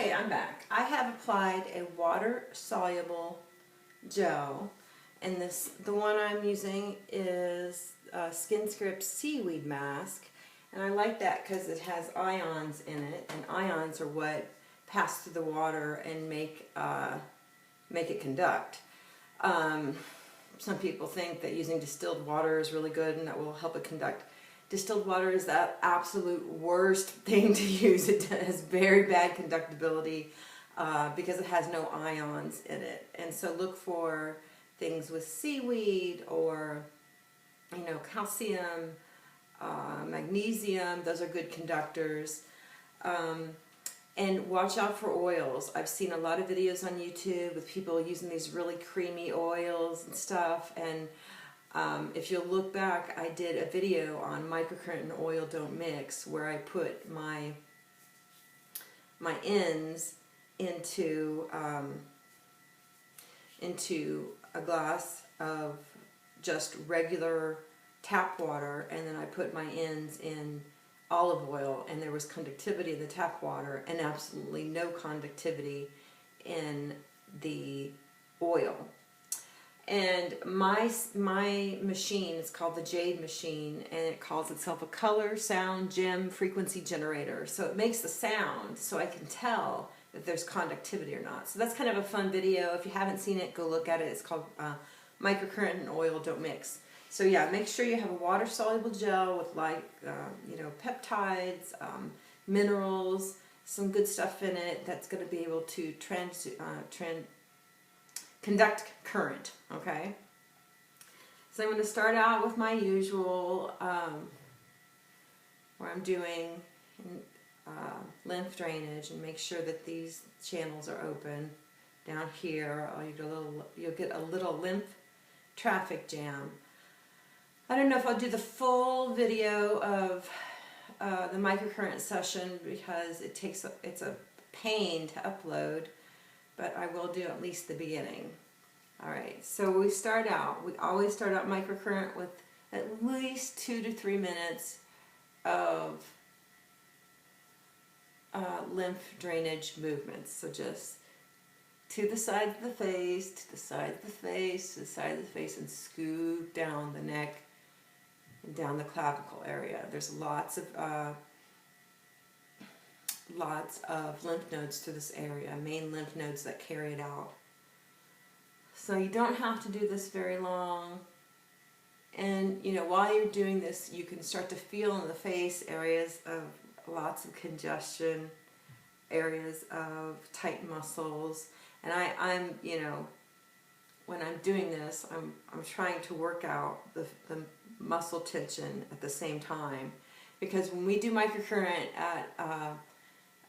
Okay, I'm back. I have applied a water-soluble gel, and the one I'm using is Skin Script Seaweed Mask, and I like that because it has ions in it, and ions are what pass through the water and make it conduct. Some people think that using distilled water is really good and that will help it conduct. Distilled water is the absolute worst thing to use. It has very bad conductibility because it has no ions in it. And so look for things with seaweed or, you know, calcium, magnesium. Those are good conductors. And watch out for oils. I've seen a lot of videos on YouTube with people using these really creamy oils and stuff, and if you'll look back, I did a video on microcurrent and oil don't mix, where I put my ends into a glass of just regular tap water, and then I put my ends in olive oil, and there was conductivity in the tap water and absolutely no conductivity in the oil. And my machine is called the Jade machine, and it calls itself a color, sound, gem, frequency generator. So it makes the sound so I can tell if there's conductivity or not. So that's kind of a fun video. If you haven't seen it, go look at it. It's called Microcurrent and Oil Don't Mix. So yeah, make sure you have a water-soluble gel with you know, peptides, minerals, some good stuff in it that's going to be able to conduct current, okay? So I'm going to start out with my usual, where I'm doing lymph drainage, and make sure that these channels are open. Down here, you'll get a little lymph traffic jam. I don't know if I'll do the full video of the microcurrent session because it's a pain to upload, but I will do at least the beginning. Alright, so we always start out microcurrent with at least 2 to 3 minutes of lymph drainage movements. So just to the side of the face, to the side of the face, to the side of the face, and scoop down the neck and down the clavicle area. There's lots of lymph nodes through this area, main lymph nodes that carry it out. So you don't have to do this very long. And you know, while you're doing this, you can start to feel in the face areas of lots of congestion, areas of tight muscles. And I'm you know, when I'm doing this, I'm trying to work out the muscle tension at the same time, because when we do microcurrent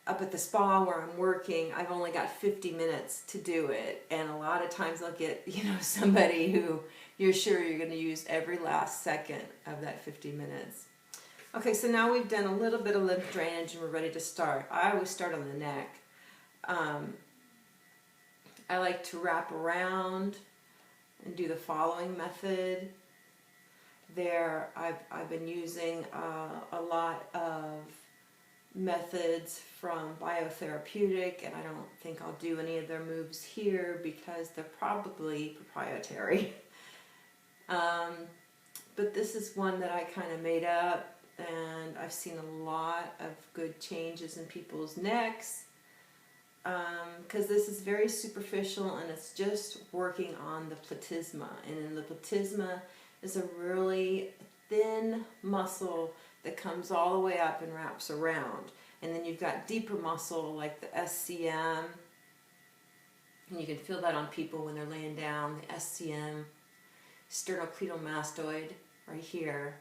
up at the spa where I'm working, I've only got 50 minutes to do it, and a lot of times I'll get, you know, somebody who you're sure you're going to use every last second of that 50 minutes. Okay, so now we've done a little bit of lymph drainage and we're ready to start. I always start on the neck. I like to wrap around and do the following method. There, I've been using a lot of methods from Biotherapeutic, and I don't think I'll do any of their moves here because they're probably proprietary. But this is one that I kind of made up, and I've seen a lot of good changes in people's necks, because this is very superficial and it's just working on the platysma. And in the platysma is a really thin muscle that comes all the way up and wraps around. And then you've got deeper muscle like the SCM, and you can feel that on people when they're laying down, the SCM, sternocleidomastoid, right here.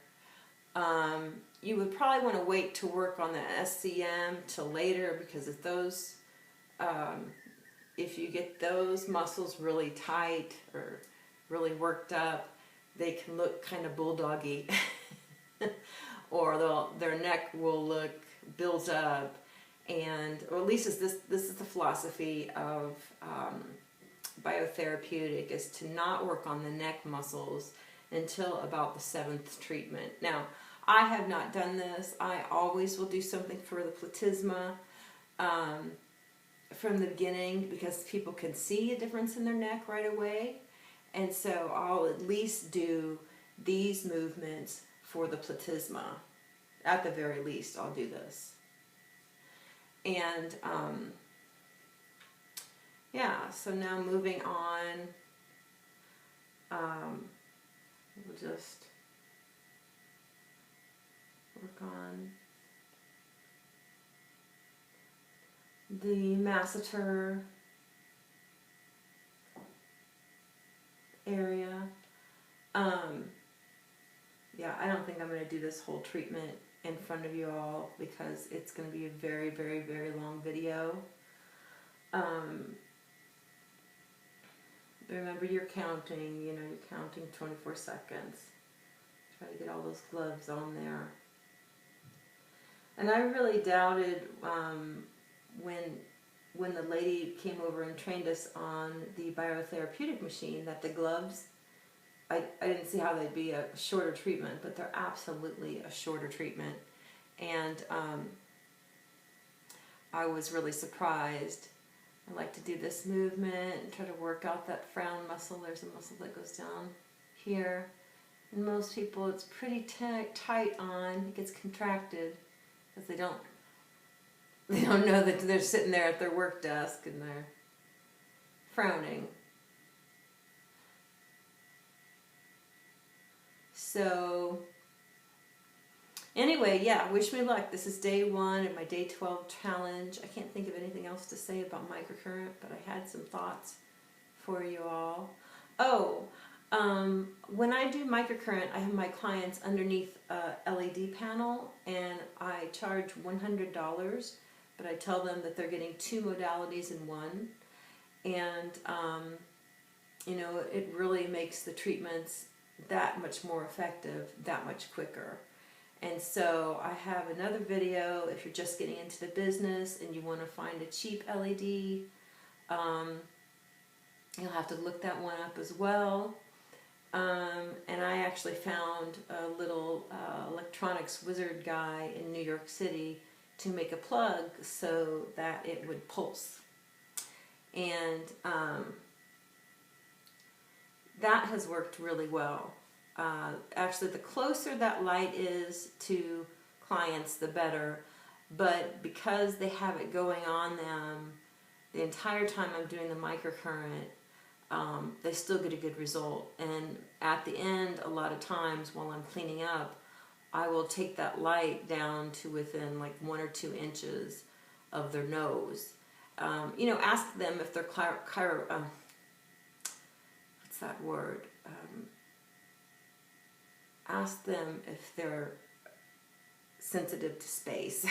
You would probably want to wait to work on the SCM till later, because if those, if you get those muscles really tight or really worked up, they can look kind of bulldoggy, or their neck will look built up. And, or at least this is the philosophy of Biotherapeutic, is to not work on the neck muscles until about the 7th treatment. Now, I have not done this. I always will do something for the platysma from the beginning because people can see a difference in their neck right away. And so I'll at least do these movements for the platysma. At the very least, I'll do this. And yeah, so now moving on, we'll just work on the masseter area. Yeah, I don't think I'm going to do this whole treatment in front of you all because it's going to be a very, very, very long video. Remember, you're counting, you know, you're counting 24 seconds. Try to get all those gloves on there. And I really doubted when the lady came over and trained us on the biotherapeutic machine that the gloves, I didn't see how they'd be a shorter treatment, but they're absolutely a shorter treatment. And I was really surprised. I like to do this movement and try to work out that frown muscle. There's a muscle that goes down here. And most people, it's pretty tight on. It gets contracted because they don't know that they're sitting there at their work desk and they're frowning. So anyway, yeah, wish me luck. This is day 1 of my day 12 challenge. I can't think of anything else to say about microcurrent, but I had some thoughts for you all. Oh, when I do microcurrent, I have my clients underneath a LED panel, and I charge $100, but I tell them that they're getting 2 modalities in one. And, you know, it really makes the treatments that much more effective, that much quicker. And so I have another video if you're just getting into the business and you want to find a cheap LED. You'll have to look that one up as well. And I actually found a little electronics wizard guy in New York City to make a plug so that it would pulse. And that has worked really well. Actually, the closer that light is to clients, the better. But because they have it going on them the entire time I'm doing the microcurrent, they still get a good result. And at the end, a lot of times while I'm cleaning up, I will take that light down to within like 1 or 2 inches of their nose. You know, ask them if they're what's that word? Ask them if they're sensitive to space.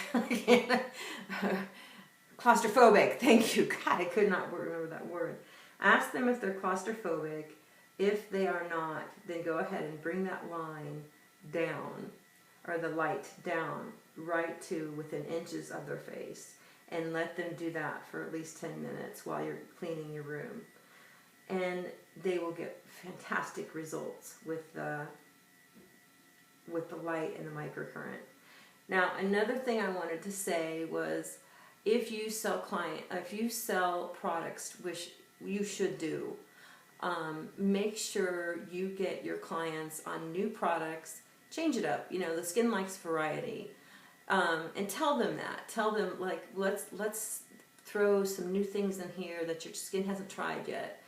Claustrophobic, thank you. God, I could not remember that word. Ask them if they're claustrophobic. If they are not, then go ahead and bring that line down, or the light down, right to within inches of their face. And let them do that for at least 10 minutes while you're cleaning your room. And they will get fantastic results with the light and the microcurrent. Now, another thing I wanted to say was, if you sell products, which you should do, make sure you get your clients on new products. Change it up. You know, the skin likes variety, and tell them that. Tell them, like, let's throw some new things in here that your skin hasn't tried yet.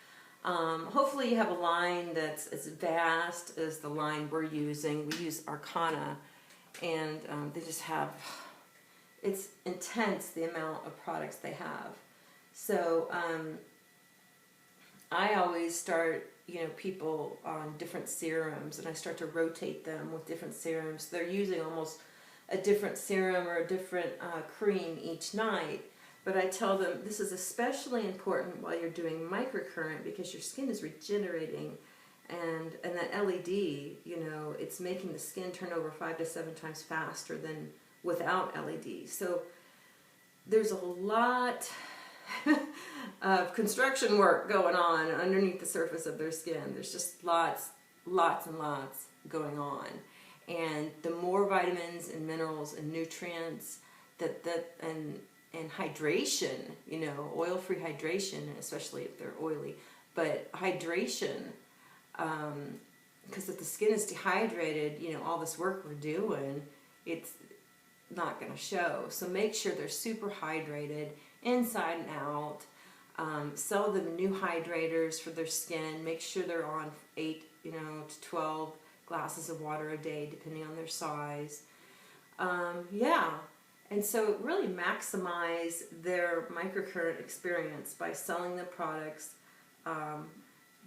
Hopefully you have a line that's as vast as the line we're using. We use Arcana, and they just have, it's intense the amount of products they have. So I always start, you know, people on different serums, and I start to rotate them with different serums. They're using almost a different serum or a different cream each night. But I tell them this is especially important while you're doing microcurrent because your skin is regenerating, and that LED, you know, it's making the skin turn over 5 to 7 times faster than without LED. So there's a lot of construction work going on underneath the surface of their skin. There's just lots and lots going on. And the more vitamins and minerals and nutrients and and hydration, you know, oil-free hydration, especially if they're oily, but hydration, because if the skin is dehydrated, you know, all this work we're doing, it's not going to show. So make sure they're super hydrated inside and out. Sell them new hydrators for their skin. Make sure they're on 8, you know, to 12 glasses of water a day, depending on their size. Yeah, and so really maximize their microcurrent experience by selling them products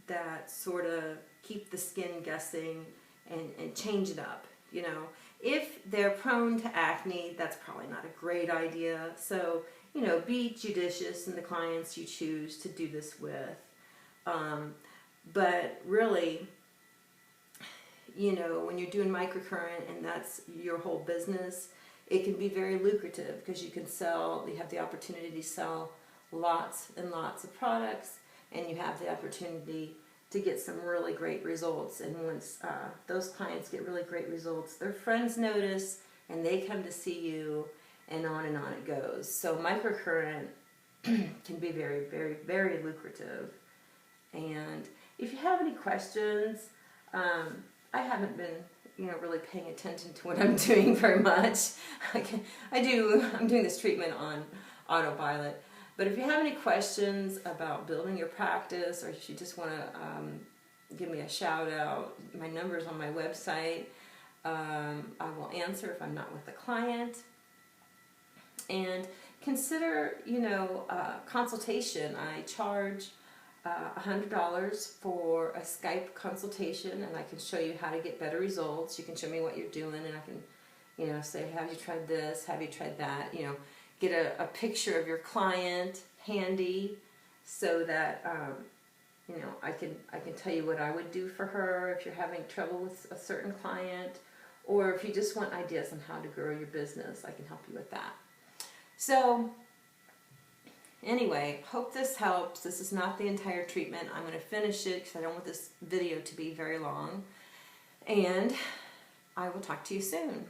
that sort of keep the skin guessing and change it up. You know, if they're prone to acne, that's probably not a great idea. So, you know, be judicious in the clients you choose to do this with. But really, you know, when you're doing microcurrent and that's your whole business, it can be very lucrative because you have the opportunity to sell lots and lots of products, and you have the opportunity to get some really great results. And once those clients get really great results, their friends notice and they come to see you, and on it goes. So microcurrent can be very, very, very lucrative. And if you have any questions, I haven't been, you know, really paying attention to what I'm doing very much. I'm doing this treatment on autopilot. But if you have any questions about building your practice, or if you just want to give me a shout out, my number's on my website. I will answer if I'm not with a client. And consider, you know, consultation. I charge $100 for a Skype consultation, and I can show you how to get better results. You can show me what you're doing, and I can, you know, say, have you tried this? Have you tried that? You know, get a picture of your client handy so that, you know, I can tell you what I would do for her if you're having trouble with a certain client, or if you just want ideas on how to grow your business, I can help you with that. So anyway, hope this helps. This is not the entire treatment. I'm going to finish it because I don't want this video to be very long. And I will talk to you soon.